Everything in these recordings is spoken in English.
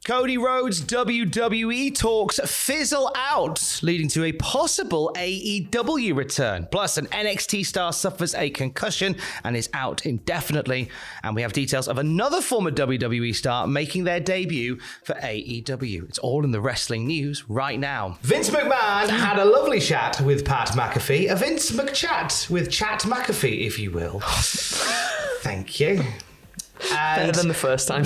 Cody Rhodes WWE talks fizzle out, leading to a possible AEW return. Plus, an NXT star suffers a concussion and is out indefinitely. And we have details of another former WWE star making their debut for AEW. It's all in the wrestling news right now. Vince McMahon had a lovely chat with Pat McAfee. A Vince McChat with Chat McAfee, if you will. Thank you. Better than the first time.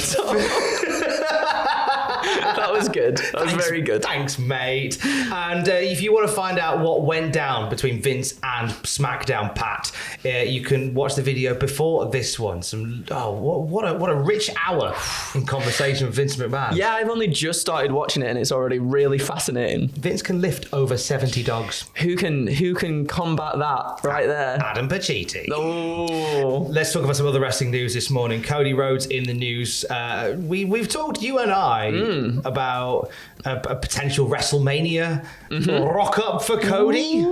That was good. That was very good. Thanks, mate. And if you want to find out what went down between Vince and SmackDown, Pat, you can watch the video before this one. What a rich hour in conversation with Vince McMahon. Yeah, I've only just started watching it and it's already really fascinating. Vince can lift over 70 dogs. Who can combat that right there? Adam Pacitti. Oh. Let's talk about some other wrestling news this morning. Cody Rhodes in the news. We've talked, you and I, about a potential WrestleMania rock up for Cody.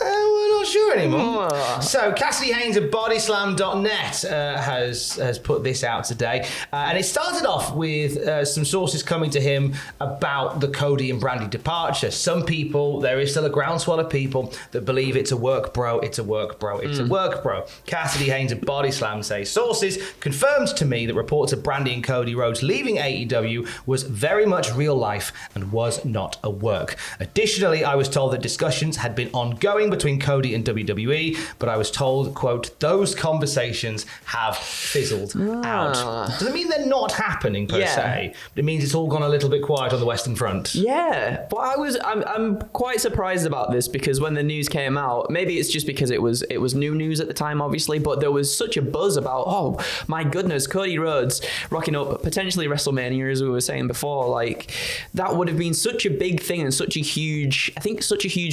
We're not sure anymore. So Cassidy Haynes of bodyslam.net has put this out today. And it started off with some sources coming to him about the Cody and Brandy departure. Some people, there is still a groundswell of people that believe it's a work, bro, it's a work, bro, it's a work, bro. Cassidy Haynes of bodyslam says, sources confirmed to me that reports of Brandy and Cody Rhodes leaving AEW was very much real life and was not a work. Additionally, I was told that discussions had been ongoing between Cody and WWE, but I was told, quote, those conversations have fizzled out. Doesn't mean they're not happening per se, but it means it's all gone a little bit quiet on the Western Front. Yeah, but I'm quite surprised about this because when the news came out, maybe it's just because it was new news at the time, obviously, but there was such a buzz about, oh my goodness, Cody Rhodes rocking up potentially WrestleMania, as we were saying before. Like, that would have been such a big thing and such a huge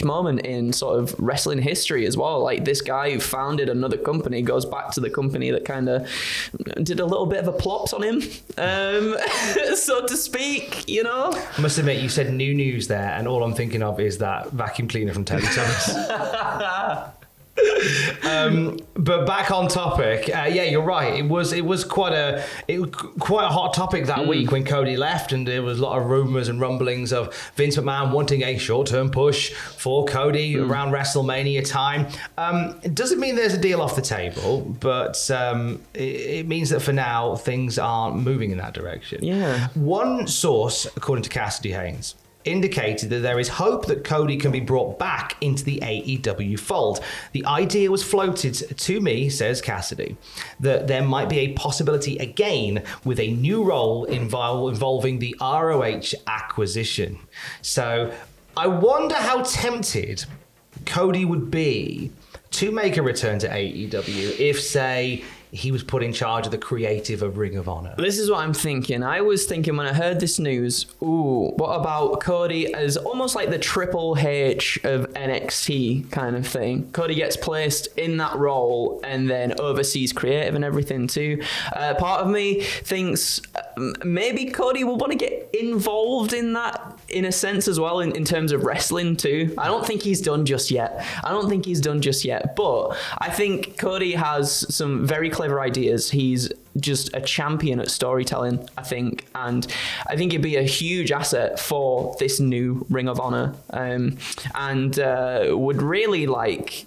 moment in sort of wrestling history as well. Like, this guy who founded another company goes back to the company that kind of did a little bit of a plops on him, so to speak, you know? I must admit, you said new news there, and all I'm thinking of is that vacuum cleaner from Teletubbies. But back on topic, yeah, you're right. It was quite a hot topic that week when Cody left, and there was a lot of rumors and rumblings of Vince McMahon wanting a short-term push for Cody around WrestleMania time. It doesn't mean there's a deal off the table, but it means that for now things aren't moving in that direction. Yeah. One source, according to Cassidy Haynes, indicated that there is hope that Cody can be brought back into the AEW fold. The idea was floated to me, says Cassidy, that there might be a possibility again with a new role involving the ROH acquisition. So I wonder how tempted Cody would be to make a return to AEW if, say, he was put in charge of the creative of Ring of Honor. This is what I'm thinking. I was thinking when I heard this news, what about Cody as almost like the Triple H of NXT kind of thing? Cody gets placed in that role and then oversees creative and everything too. Part of me thinks maybe Cody will want to get involved in that in a sense as well in terms of wrestling too. I don't think he's done just yet. But I think Cody has some very clever ideas. He's just a champion at storytelling, I think, and I think it'd be a huge asset for this new Ring of Honor, and would really like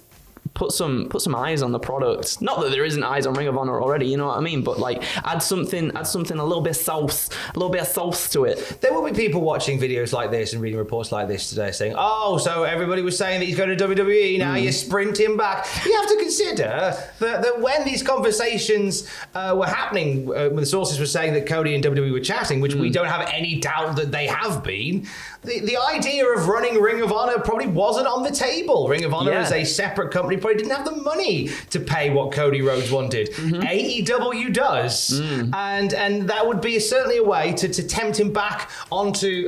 put some eyes on the product. Not that there isn't eyes on Ring of Honor already, you know what I mean? But like add something a little bit of sauce to it. There will be people watching videos like this and reading reports like this today saying, oh, so everybody was saying that he's going to WWE, now you're sprinting back. You have to consider that when these conversations were happening, when the sources were saying that Cody and WWE were chatting, which we don't have any doubt that they have been, the idea of running Ring of Honor probably wasn't on the table. Ring of Honor as a separate company probably didn't have the money to pay what Cody Rhodes wanted. AEW does, and that would be certainly a way to tempt him back onto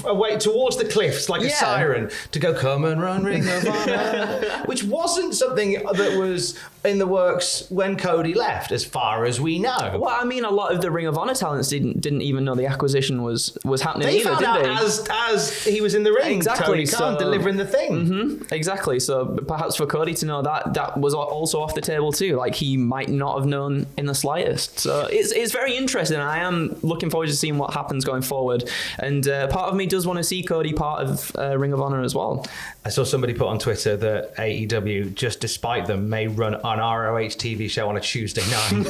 a way towards the cliffs like a siren to go, come and run Ring of Honor, which wasn't something that was in the works when Cody left, as far as we know. Well, I mean, a lot of the Ring of Honor talents didn't even know the acquisition was happening They either, found did out they? as he was in the ring. Exactly, Tony Khan delivering the thing. Exactly. So perhaps for Cody to know that was also off the table too. Like, he might not have known in the slightest. So it's very interesting. I am looking forward to seeing what happens going forward. And part of me does want to see Cody part of Ring of Honor as well. I saw somebody put on Twitter that AEW, just despite them, may run an ROH TV show on a Tuesday night.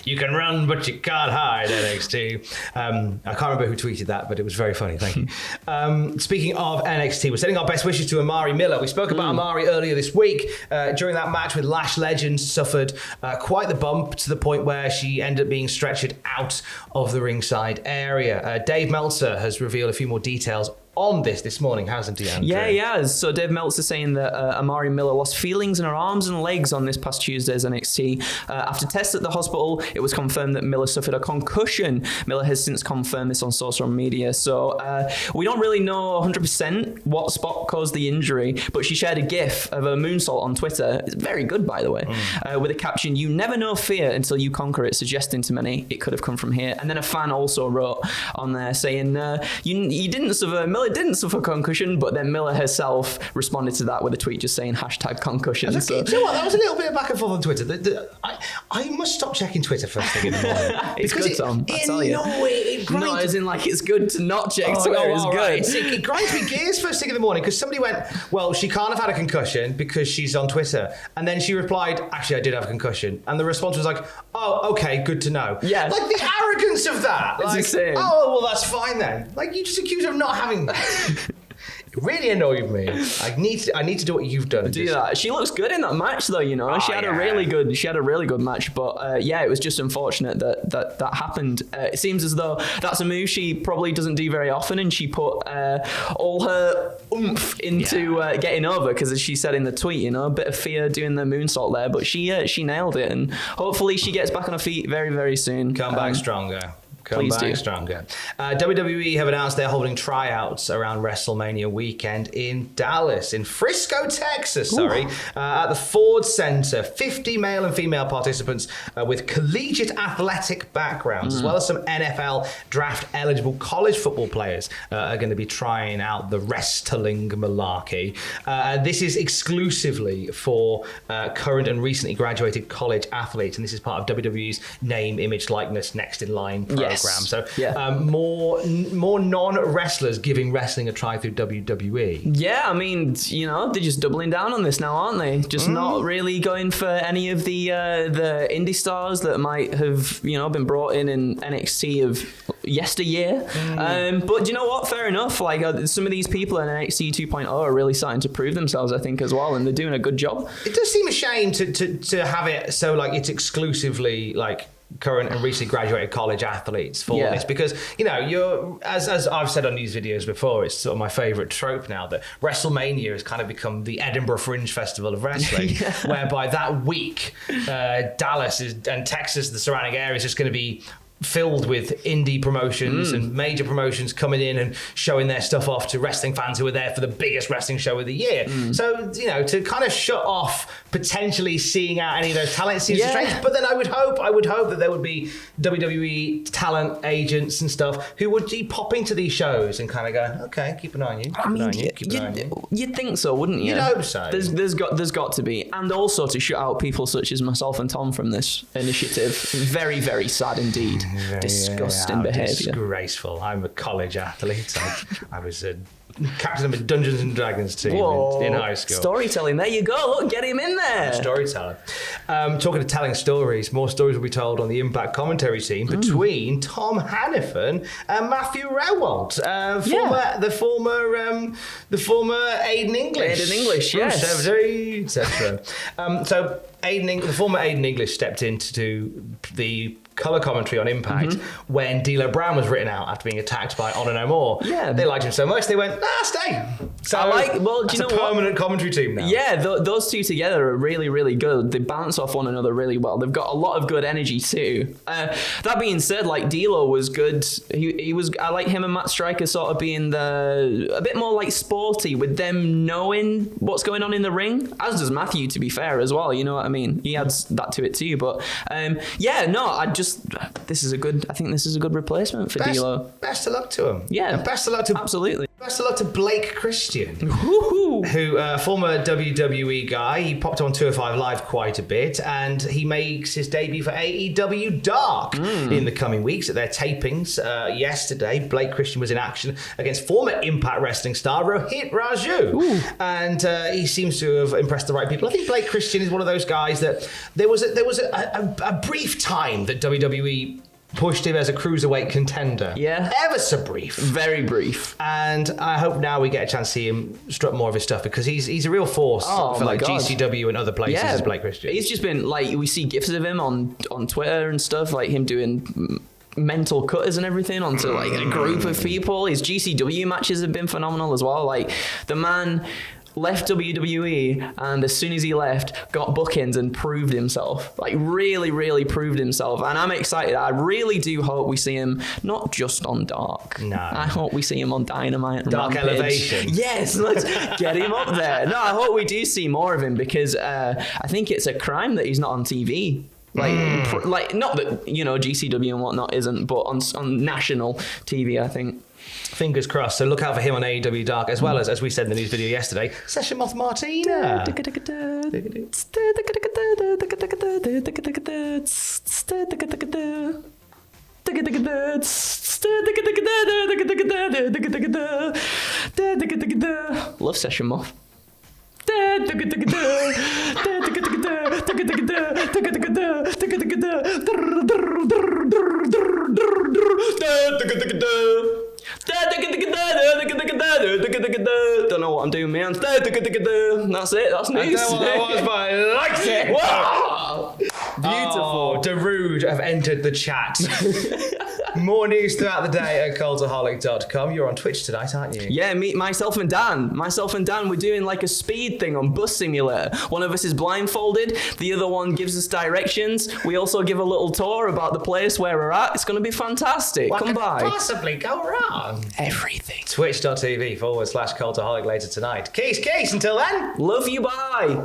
You can run, but you can't hide, NXT. I can't remember who tweeted that, but it was very funny. Thank you. Speaking of NXT, we're sending our best wishes to Amari Miller. We spoke about Amari earlier this week. During that match with Lash Legends, suffered quite the bump to the point where she ended up being stretchered out of the ringside area. Dave Meltzer has revealed a few more details on this morning, hasn't he, Andrew? Yeah, he has. So Dave Meltzer saying that Amari Miller lost feelings in her arms and legs on this past Tuesday's NXT. After tests at the hospital, it was confirmed that Miller suffered a concussion. Miller has since confirmed this on social media. So we don't really know 100% what spot caused the injury, but she shared a GIF of a moonsault on Twitter. It's very good, by the way, with a caption, "You never know fear until you conquer it," suggesting to many it could have come from here. And then a fan also wrote on there saying, you didn't suffer, Miller didn't suffer concussion, but then Miller herself responded to that with a tweet just saying #concussion. Do you know what? That was a little bit of back and forth on Twitter. I must stop checking Twitter first thing in the morning. It's good, Tom. I tell you. It grinds. No, as in like it's good to not check Twitter. It's good. Right. It grinds me gears first thing in the morning because somebody went, well, she can't have had a concussion because she's on Twitter. And then she replied, actually, I did have a concussion. And the response was like, oh, okay, good to know. Yeah. Like the arrogance of that. It's insane. Oh, well, that's fine then. Like you just accuse her of not having that. It really annoyed me. I need to do what you've done. Do that. She looks good in that match, though. You know, she had a really good match. But yeah, it was just unfortunate that happened. It seems as though that's a move she probably doesn't do very often, and she put all her oomph into getting over. Because as she said in the tweet, you know, a bit of fear doing the moonsault there, but she nailed it, and hopefully she gets back on her feet very, very soon. Come back stronger. Come Please back do. stronger. WWE have announced they're holding tryouts around WrestleMania weekend in Dallas, in Frisco, Texas, at the Ford Center. 50 male and female participants with collegiate athletic backgrounds, as well as some NFL draft-eligible college football players are going to be trying out the wrestling malarkey. This is exclusively for current and recently graduated college athletes, and this is part of WWE's name, image, likeness, next in line program. Yes. So more non-wrestlers giving wrestling a try through WWE. Yeah, I mean, you know, they're just doubling down on this now, aren't they? Just not really going for any of the indie stars that might have, you know, been brought in NXT of yesteryear. But do you know what? Fair enough. Like some of these people in NXT 2.0 are really starting to prove themselves, I think, as well, and they're doing a good job. It does seem a shame to have it so like it's exclusively like current and recently graduated college athletes for this, because you know you're as I've said on these videos before, it's sort of my favorite trope now that WrestleMania has kind of become the Edinburgh Fringe Festival of wrestling, whereby that week Dallas and Texas, the surrounding area, is just going to be filled with indie promotions and major promotions coming in and showing their stuff off to wrestling fans who are there for the biggest wrestling show of the year. So, you know, to kind of shut off potentially seeing out any of those talents seems strange. But then I would hope that there would be WWE talent agents and stuff who would be popping to these shows and kind of go, okay, keep an eye on you. Keep an eye on you. You'd think so, wouldn't you? You'd hope so. There's got to be, and also to shut out people such as myself and Tom from this initiative. Very, very sad indeed. Disgusting behaviour. Disgraceful. I'm a college athlete. I was a captain of a Dungeons and Dragons team in high school. Storytelling. There you go. Look, get him in there. Storyteller. Talking of telling stories, more stories will be told on the Impact commentary team between Tom Hannifan and Matthew Rehwald, the former Aiden English. Aiden English, yes. Etc. So the former Aiden English stepped into the colour commentary on Impact when D'Lo Brown was written out after being attacked by Honor No More. Yeah. They liked him so much, they went, stay. So do you know a permanent commentary team now. Yeah, those two together are really, really good. They bounce off one another really well. They've got a lot of good energy too. That being said, like D'Lo was good. He was. I like him and Matt Striker sort of being a bit more like sporty with them knowing what's going on in the ring. As does Matthew, to be fair, as well. You know what I mean? He adds that to it too. But I think this is a good replacement for D'Lo. Best of luck to him. Yeah, and best of luck to absolutely. Best of luck to Blake Christian, who former WWE guy. He popped on 205 Live quite a bit, and he makes his debut for AEW Dark in the coming weeks at their tapings. Yesterday, Blake Christian was in action against former Impact Wrestling star Rohit Raju, and he seems to have impressed the right people. I think Blake Christian is one of those guys that there was a brief time that WWE pushed him as a cruiserweight contender. Yeah. Ever so brief. Very brief. And I hope now we get a chance to see him strut more of his stuff, because he's a real force for like God. GCW and other places as Blake Christian. He's just been like, we see gifs of him on Twitter and stuff, like him doing mental cutters and everything onto like a group of people. His GCW matches have been phenomenal as well. Like the man left WWE, and as soon as he left, got bookings and proved himself. Like really, really proved himself. And I'm excited. I really do hope we see him not just on Dark. No. I hope we see him on Dynamite and Dark Rampage. Elevation. Yes, let's get him up there. No, I hope we do see more of him, because I think it's a crime that he's not on TV. Like not that, GCW and whatnot isn't, but on national TV, I think. Fingers crossed. So look out for him on AEW Dark, as well as we said in the news video yesterday, Session Moth Martina. Love Session Moth. Don't know what I'm doing, man. That's it. That's news. I don't know what that was, but I liked it. Wow. Beautiful. Darude have entered the chat. More news throughout the day at Cultaholic.com. You're on Twitch tonight, aren't you? Yeah, myself and Dan, we're doing like a speed thing on Bus Simulator. One of us is blindfolded, the other one gives us directions. We also give a little tour about the place where we're at. It's going to be fantastic. What Come could by. possibly go wrong? Everything. Twitch.tv/Cultaholic later tonight. Keys, until then. Love you, bye.